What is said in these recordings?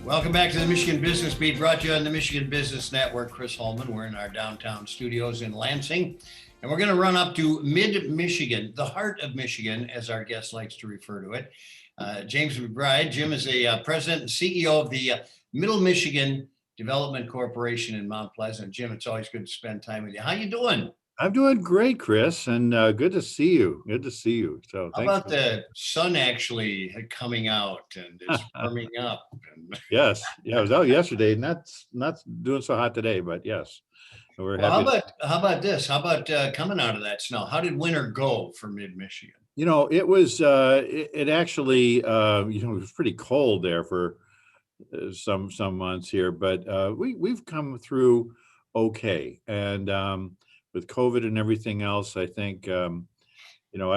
Welcome back to the Michigan Business Beat, brought to you on the Michigan Business Network. Chris Holman. We're in our downtown studios in Lansing, and we're going to run up to mid-Michigan, the heart of Michigan, as our guest likes to refer to it. James McBryde. Jim is a president and CEO of the Middle Michigan Development Corporation in Mount Pleasant. Jim, it's always good to spend time with you. How you doing? I'm doing great, Chris, and good to see you. Good to see you. So, How about the sun actually coming out and it's warming up? Yes, yeah, I was out yesterday, and that's not doing so hot today, but yes, we're Well, happy. how about this? How about coming out of that snow? How did winter go for mid-Michigan? It was it actually it was pretty cold there for some months here, but we've come through okay, and with COVID and everything else, I think I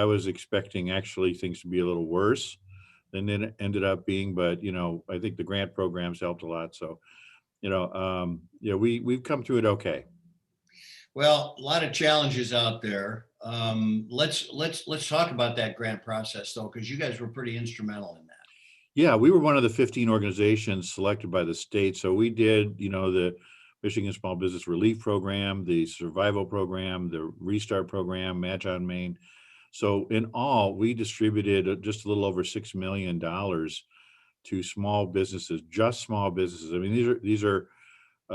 was expecting actually things to be a little worse than it ended up being, but I think the grant programs helped a lot. So we've come through it okay. Well, a lot of challenges out there. Let's talk about that grant process though, because you guys were pretty instrumental in that. Yeah, we were one of the 15 organizations selected by the state. So we did, the Michigan Small Business Relief Program, the Survival Program, the Restart Program, Match on Main. So in all, we distributed just a little over $6 million to small businesses, just small businesses. I mean, these are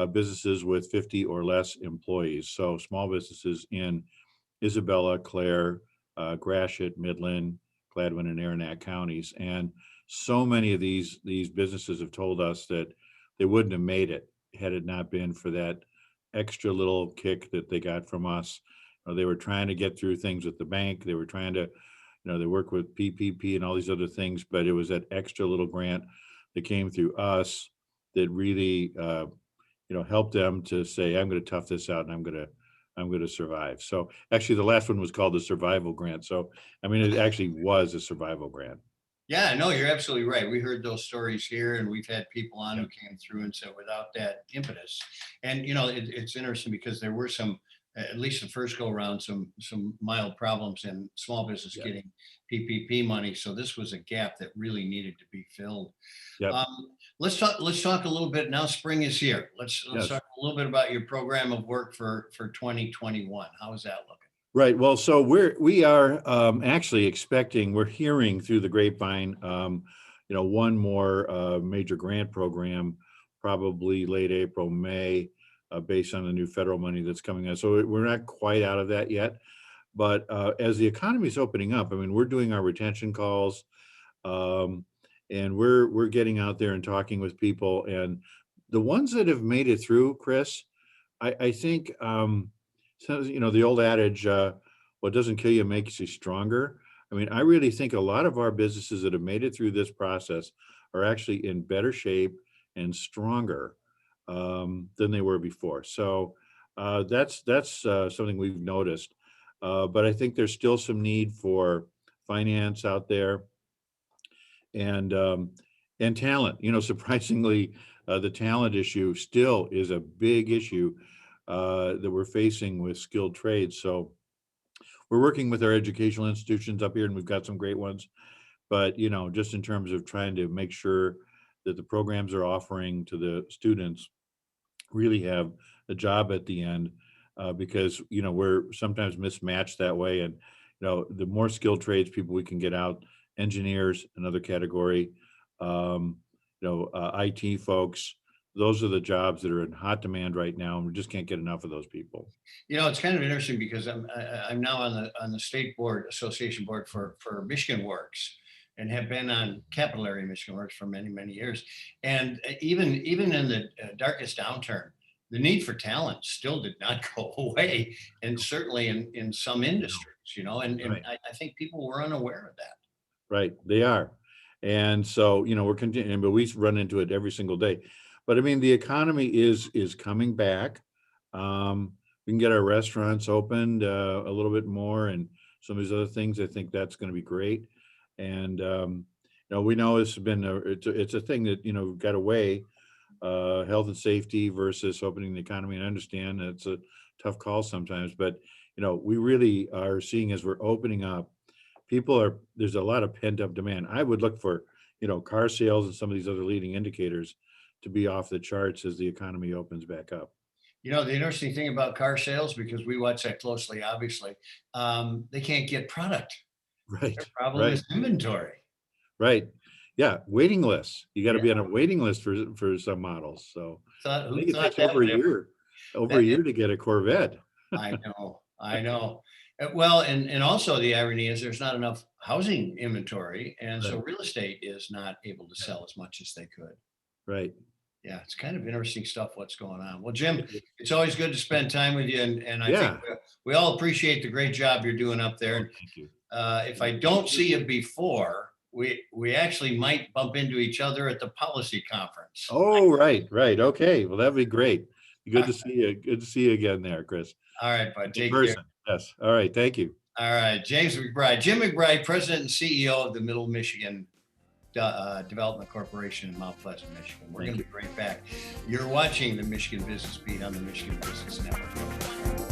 businesses with 50 or less employees. So small businesses in Isabella, Clare, Gratiot, Midland, Gladwin, and Aranac counties. And so many of these businesses have told us that they wouldn't have made it had it not been for that extra little kick that they got from us. They were trying to get through things with the bank. They were trying to, they work with PPP and all these other things, but it was that extra little grant that came through us that really, helped them to say, I'm going to tough this out and I'm going to survive. So actually the last one was called the survival grant. So, I mean, it actually was a survival grant. Yeah, no, you're absolutely right. We heard those stories here, and we've had people on who came through and said without that impetus. And it's interesting because there were some, at least the first go around, some mild problems in small business getting PPP money. So this was a gap that really needed to be filled. Yep. Let's talk a little bit now. Spring is here. Let's talk a little bit about your program of work for 2021. How is that looking? Right. Well, so we are actually expecting, we're hearing through the grapevine, one more major grant program, probably late April, May, based on the new federal money that's coming in. So we're not quite out of that yet. But as the economy is opening up, I mean, we're doing our retention calls, and we're getting out there and talking with people. And the ones that have made it through, Chris, I think. So, the old adage, what doesn't kill you makes you stronger. I mean, I really think a lot of our businesses that have made it through this process are actually in better shape and stronger than they were before. So that's something we've noticed. But I think there's still some need for finance out there and talent. Surprisingly, the talent issue still is a big issue that we're facing with skilled trades. So we're working with our educational institutions up here, and we've got some great ones. But, just in terms of trying to make sure that the programs are offering to the students really have a job at the end, because, we're sometimes mismatched that way. And, the more skilled trades people we can get out, engineers, another category, IT folks, those are the jobs that are in hot demand right now, and we just can't get enough of those people. It's kind of interesting because I'm now on the state board, association board for Michigan Works, and have been on Capital Area Michigan Works for many years. And even in the darkest downturn, the need for talent still did not go away, and certainly in some industries, and Right. I think people were unaware of that. Right, they are. And so, we're continuing, but we run into it every single day. But I mean, the economy is coming back. We can get our restaurants opened a little bit more, and some of these other things. I think that's going to be great. And we know it's been it's a thing that we've got to weigh health and safety versus opening the economy. And I understand it's a tough call sometimes, but we really are seeing as we're opening up, there's a lot of pent up demand. I would look for car sales and some of these other leading indicators to be off the charts as the economy opens back up. You know, the interesting thing about car sales, because we watch that closely, obviously, they can't get product. Right. Their problem is inventory. Right. Yeah. Waiting lists. You got to Yeah. be on a waiting list for some models. So I Who think it thought takes that over would a ever? year, to get a Corvette. I know, I know. Well, and also the irony is there's not enough housing inventory, and so Right. real estate is not able to sell as much as they could. Right. Yeah, it's kind of interesting stuff what's going on. Well, Jim, it's always good to spend time with you, and I think Yeah. we all appreciate the great job you're doing up there. And Thank you. if I don't see you before, we actually might bump into each other at the policy conference. Oh, right. Right. Okay. Well, that'd be great. Good to see you. Good to see you again there, Chris. All right, bud. In Take care. person. Yes. All right. Thank you. All right, James McBryde, Jim McBryde, President and CEO of the Middle Michigan Development Corporation in Mount Pleasant, Michigan. We're going to be right back. You're watching the Michigan Business Beat on the Michigan Business Network.